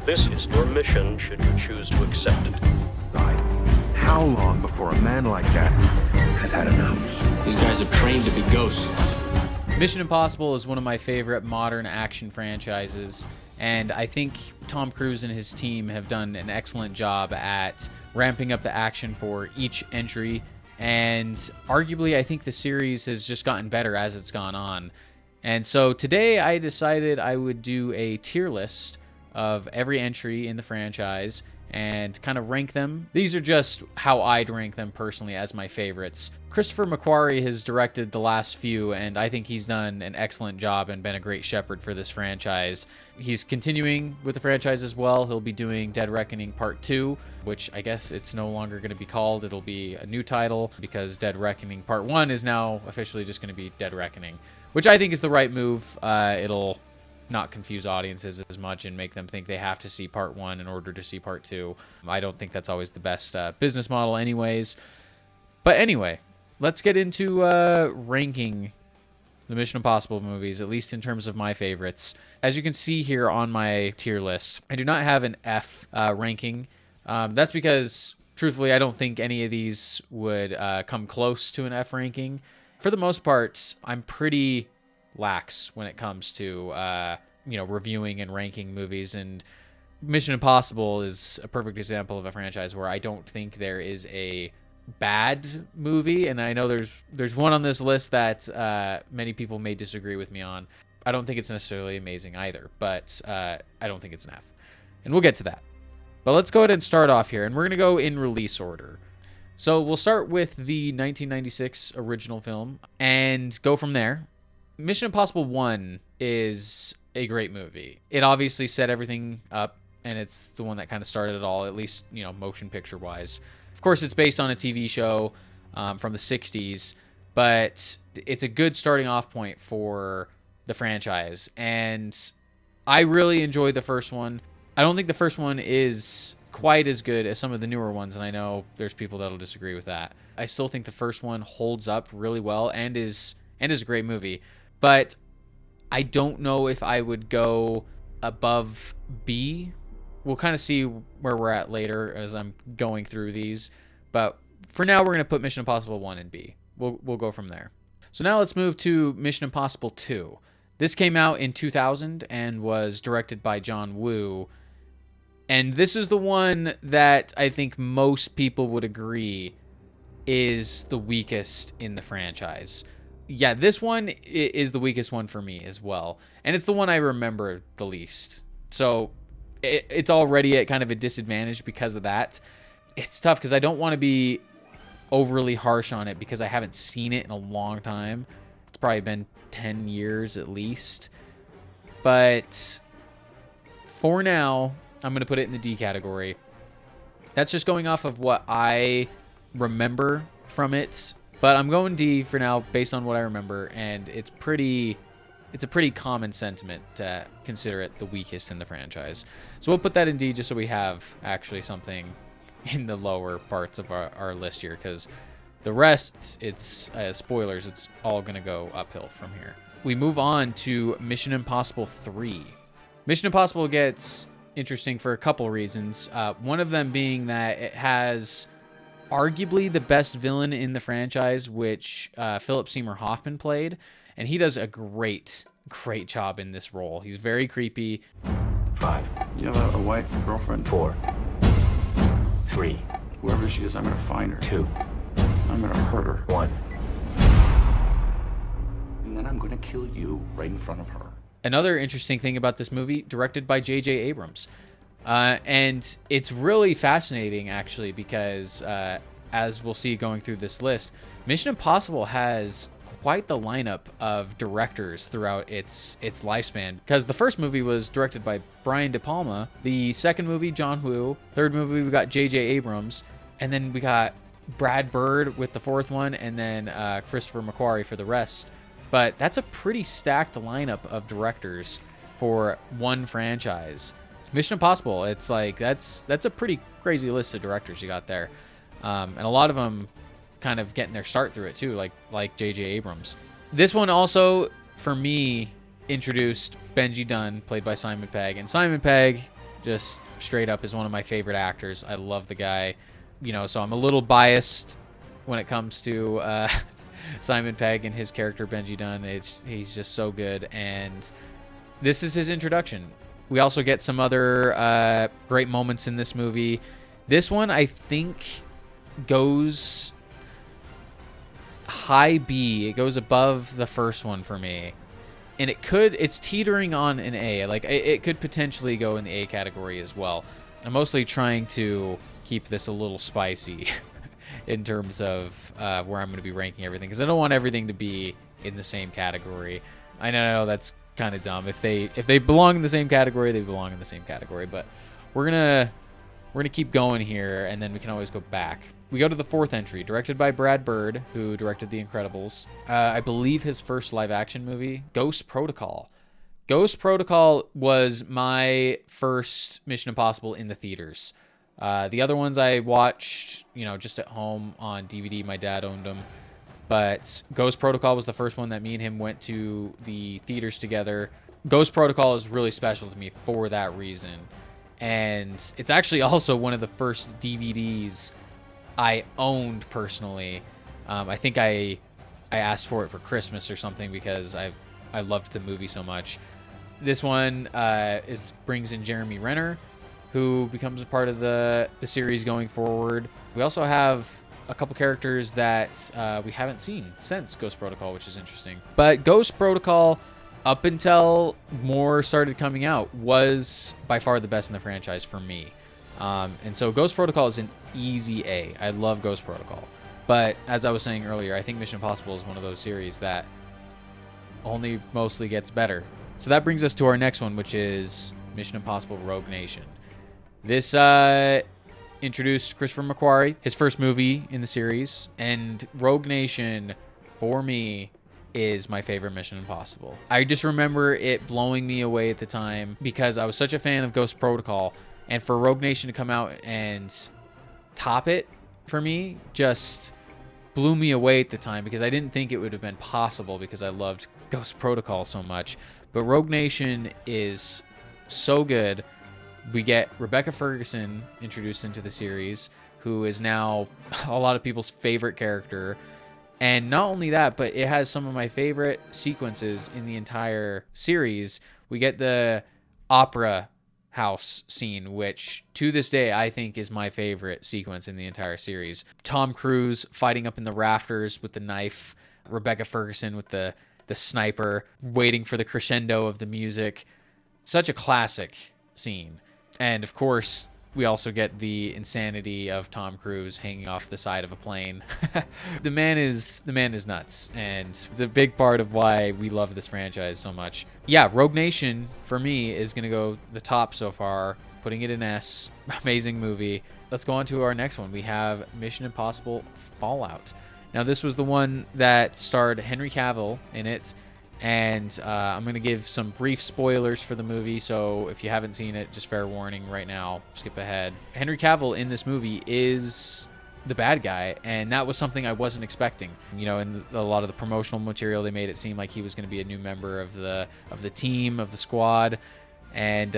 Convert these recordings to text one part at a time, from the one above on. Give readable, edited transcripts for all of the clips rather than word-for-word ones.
This is your mission should you choose to accept it. How long before a man like that has had enough? These guys are trained to be ghosts. Mission Impossible is one of my favorite modern action franchises, and I think Tom Cruise and his team have done an excellent job at ramping up the action for each entry, and arguably I think the series has just gotten better as it's gone on. And so today I decided I would do a tier list of every entry in the franchise and kind of rank them. These are just how I'd rank them personally as my favorites. Christopher McQuarrie has directed the last few, and I think he's done an excellent job and been a great shepherd for this franchise. He's continuing with the franchise as well. He'll be doing Dead Reckoning Part 2, which I guess it's no longer going to be called. It'll be a new title because Dead Reckoning Part 1 is now officially just going to be Dead Reckoning, which I think is the right move. It'll not confuse audiences as much and make them think they have to see part 1 in order to see part 2. I don't think that's always the best business model anyways. But anyway, let's get into ranking the Mission Impossible movies, at least in terms of my favorites. As you can see here on my tier list, I do not have an F ranking. That's because, truthfully, I don't think any of these would come close to an F ranking. For the most part, I'm pretty lax when it comes to reviewing and ranking movies, and Mission Impossible is a perfect example of a franchise where I don't think there is a bad movie, and I know there's one on this list that many people may disagree with me on. I don't think it's necessarily amazing either, but I don't think it's an F, and we'll get to that. But let's go ahead and start off here, and we're going to go in release order. So we'll start with the 1996 original film and go from there. Mission Impossible 1 is a great movie. It obviously set everything up, and it's the one that kind of started it all, at least, motion picture wise. Of course, it's based on a TV show from the 60s, but it's a good starting off point for the franchise. And I really enjoyed the first one. I don't think the first one is quite as good as some of the newer ones, and I know there's people that'll disagree with that. I still think the first one holds up really well and is a great movie. But I don't know if I would go above B. We'll kind of see where we're at later as I'm going through these. But for now, we're going to put Mission Impossible 1 in B. We'll go from there. So now let's move to Mission Impossible 2. This came out in 2000 and was directed by John Woo. And this is the one that I think most people would agree is the weakest in the franchise. Yeah, this one is the weakest one for me as well. And it's the one I remember the least. So it's already at kind of a disadvantage because of that. It's tough because I don't want to be overly harsh on it because I haven't seen it in a long time. It's probably been 10 years at least. But for now, I'm going to put it in the D category. That's just going off of what I remember from it. But I'm going D for now based on what I remember, and it's a pretty common sentiment to consider it the weakest in the franchise. So we'll put that in D just so we have actually something in the lower parts of our list here, because the rest, it's spoilers, it's all going to go uphill from here. We move on to Mission Impossible 3. Mission Impossible gets interesting for a couple reasons. One of them being that it has arguably the best villain in the franchise, which Philip Seymour Hoffman played, and he does a great job in this role. He's very creepy. 5. You have a wife, a girlfriend? 4. 3. Whoever she is, I'm gonna find her. 2. I'm gonna hurt her. 1. And then I'm gonna kill you right in front of her. Another interesting thing about this movie, directed by J.J. Abrams. And it's really fascinating, actually, because as we'll see going through this list, Mission Impossible has quite the lineup of directors throughout its lifespan. Because the first movie was directed by Brian De Palma. The second movie, John Woo. Third movie, we got J.J. Abrams. And then we got Brad Bird with the fourth one, and then Christopher McQuarrie for the rest. But that's a pretty stacked lineup of directors for one franchise. Mission Impossible, it's like that's a pretty crazy list of directors you got there, and a lot of them kind of getting their start through it too, like J.J. Abrams. This one also, for me, introduced Benji Dunn, played by Simon Pegg, and Simon Pegg, just straight up is one of my favorite actors. I love the guy, so I'm a little biased when it comes to Simon Pegg and his character Benji Dunn. He's just so good, and this is his introduction. We also get some other great moments in this movie. This one, I think, goes high B. It goes above the first one for me. And it's teetering on an A. Like, it could potentially go in the A category as well. I'm mostly trying to keep this a little spicy in terms of where I'm going to be ranking everything, because I don't want everything to be in the same category. I know that's kind of dumb. If they belong in the same category, they belong in the same category. But we're gonna keep going here, and then we can always go back. We go to the fourth entry, directed by Brad Bird, who directed The Incredibles. I believe his first live-action movie, Ghost Protocol. Ghost Protocol was my first Mission Impossible in the theaters. The other ones I watched, just at home on DVD. My dad owned them. But Ghost Protocol was the first one that me and him went to the theaters together. Ghost Protocol is really special to me for that reason. And it's actually also one of the first DVDs I owned personally. I think I asked for Christmas or something because I loved the movie so much. This one brings in Jeremy Renner, who becomes a part of the series going forward. We also have a couple characters that we haven't seen since Ghost Protocol, which is interesting. But Ghost Protocol, up until more started coming out, was by far the best in the franchise for me. And so Ghost Protocol is an easy A. I love Ghost Protocol. But as I was saying earlier, I think Mission Impossible is one of those series that only mostly gets better. So that brings us to our next one, which is Mission Impossible Rogue Nation. This introduced Christopher McQuarrie, his first movie in the series, and Rogue Nation, for me, is my favorite Mission Impossible. I just remember it blowing me away at the time because I was such a fan of Ghost Protocol, and for Rogue Nation to come out and top it for me just blew me away at the time, because I didn't think it would have been possible because I loved Ghost Protocol so much. But Rogue Nation is so good. We get Rebecca Ferguson introduced into the series, who is now a lot of people's favorite character. And not only that, but it has some of my favorite sequences in the entire series. We get the opera house scene, which to this day I think is my favorite sequence in the entire series. Tom Cruise fighting up in the rafters with the knife, Rebecca Ferguson with the sniper, waiting for the crescendo of the music. Such a classic scene. And of course, we also get the insanity of Tom Cruise hanging off the side of a plane. The man is nuts, and it's a big part of why we love this franchise so much. Yeah, Rogue Nation for me is gonna go the top so far, putting it in S. Amazing movie. Let's go on to our next one. We have Mission Impossible Fallout. Now, this was the one that starred Henry Cavill in it. And I'm going to give some brief spoilers for the movie, so if you haven't seen it, just fair warning right now, skip ahead. Henry Cavill in this movie is the bad guy, and that was something I wasn't expecting. In a lot of the promotional material, they made it seem like he was going to be a new member of the team, of the squad, and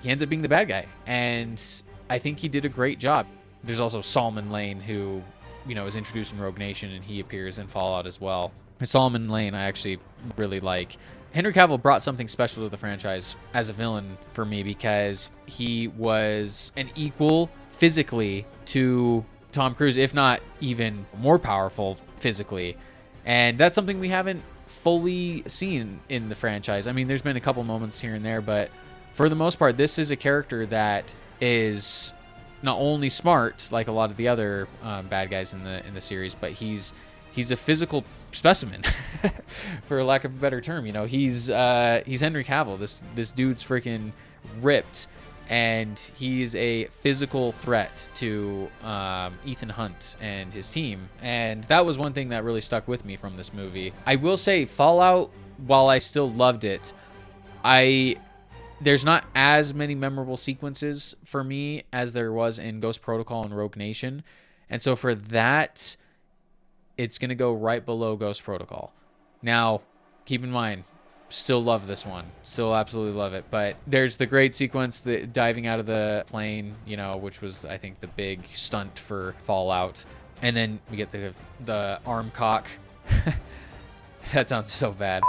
he ends up being the bad guy. And I think he did a great job. There's also Solomon Lane, who is introduced in Rogue Nation, and he appears in Fallout as well. Solomon Lane I actually really like. Henry Cavill brought something special to the franchise as a villain for me, because he was an equal physically to Tom Cruise, if not even more powerful physically. And that's something we haven't fully seen in the franchise. I mean, there's been a couple moments here and there, but for the most part, this is a character that is not only smart like a lot of the other bad guys in the series, but he's a physical specimen, for lack of a better term. He's Henry Cavill. This dude's freaking ripped, and he's a physical threat to Ethan Hunt and his team. And that was one thing that really stuck with me from this movie. I will say, Fallout, while I still loved it, there's not as many memorable sequences for me as there was in Ghost Protocol and Rogue Nation. And so for that, it's going to go right below Ghost Protocol. Now, keep in mind, still love this one. Still absolutely love it. But there's the great sequence, the diving out of the plane, which was, I think, the big stunt for Fallout. And then we get the arm cock. That sounds so bad.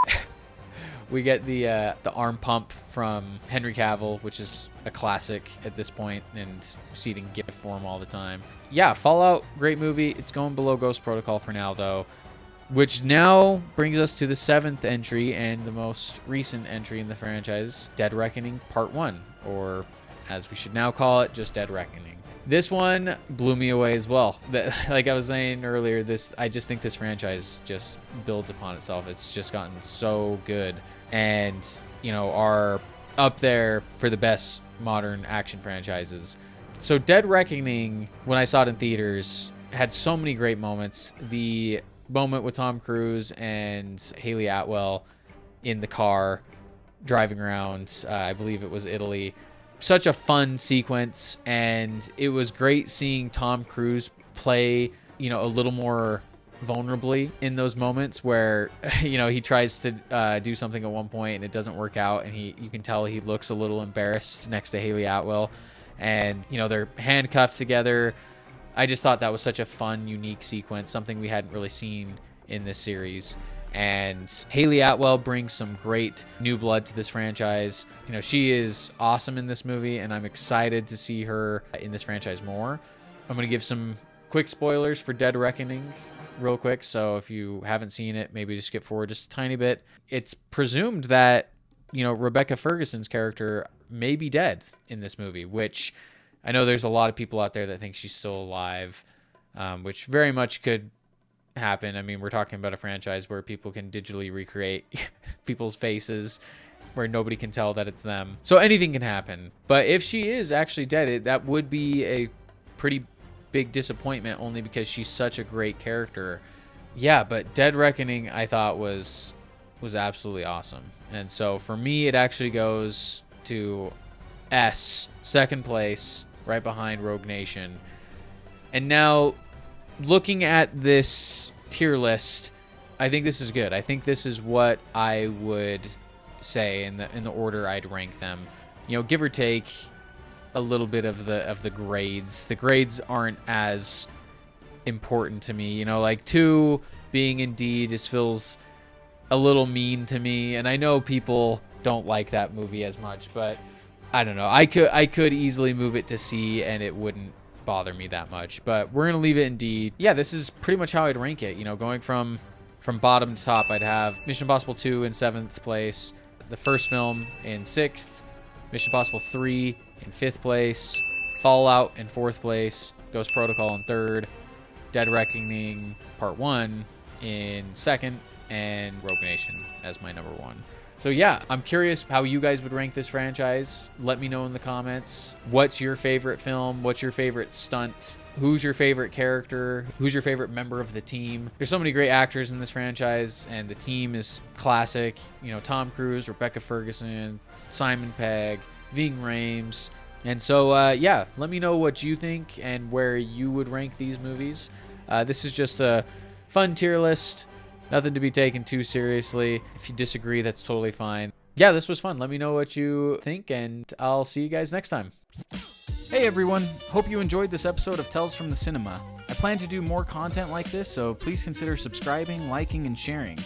We get the arm pump from Henry Cavill, which is a classic at this point, and see it in GIF form all the time. Yeah, Fallout, great movie. It's going below Ghost Protocol for now, though, which now brings us to the 7th entry and the most recent entry in the franchise, Dead Reckoning Part 1, or as we should now call it, just Dead Reckoning. This one blew me away as well. Like I was saying earlier, I just think this franchise just builds upon itself. It's just gotten so good, and are up there for the best modern action franchises. So Dead Reckoning, when I saw it in theaters, had so many great moments. The moment with Tom Cruise and Haley Atwell in the car driving around, I believe it was Italy. Such a fun sequence, and it was great seeing Tom Cruise play, a little more vulnerably in those moments where, he tries to do something at one point and it doesn't work out, and you can tell he looks a little embarrassed next to Haley Atwell, and, they're handcuffed together. I just thought that was such a fun, unique sequence, something we hadn't really seen in this series. And Haley Atwell brings some great new blood to this franchise. She is awesome in this movie, and I'm excited to see her in this franchise more. I'm going to give some quick spoilers for Dead Reckoning real quick, so if you haven't seen it, maybe just skip forward just a tiny bit. It's presumed that, Rebecca Ferguson's character may be dead in this movie, which I know there's a lot of people out there that think she's still alive, which very much could happen. I mean, we're talking about a franchise where people can digitally recreate people's faces where nobody can tell that it's them. So anything can happen. But if she is actually dead, that would be a pretty big disappointment, only because she's such a great character. Yeah, but Dead Reckoning I thought was absolutely awesome. And so for me, it actually goes to S, second place, right behind Rogue Nation. And now, looking at this tier list, I think this is good. I think this is what I would say in the order I'd rank them. Give or take a little bit of the grades. The grades aren't as important to me. Like 2 being Indeed just feels a little mean to me, and I know people don't like that movie as much, but I don't know. I could easily move it to C, and it wouldn't bother me that much, but we're gonna leave it in D. Yeah, this is pretty much how I'd rank it. Going from bottom to top, I'd have Mission Impossible 2 in 7th place, the first film in 6th, Mission Impossible 3 in 5th place, Fallout in 4th place, Ghost Protocol in 3rd, Dead Reckoning Part 1 in 2nd, and Rogue Nation as my number 1. So yeah, I'm curious how you guys would rank this franchise. Let me know in the comments. What's your favorite film? What's your favorite stunt? Who's your favorite character? Who's your favorite member of the team? There's so many great actors in this franchise, and the team is classic. Tom Cruise, Rebecca Ferguson, Simon Pegg, Ving Rhames. And so, yeah, let me know what you think and where you would rank these movies. This is just a fun tier list. Nothing to be taken too seriously. If you disagree, that's totally fine. Yeah, this was fun. Let me know what you think, and I'll see you guys next time. Hey everyone, hope you enjoyed this episode of Tales from the Cinema. I plan to do more content like this, so please consider subscribing, liking, and sharing.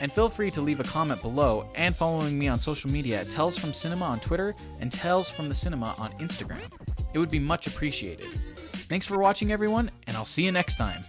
And feel free to leave a comment below and following me on social media at Tales from Cinema on Twitter and Tales from the Cinema on Instagram. It would be much appreciated. Thanks for watching everyone, and I'll see you next time.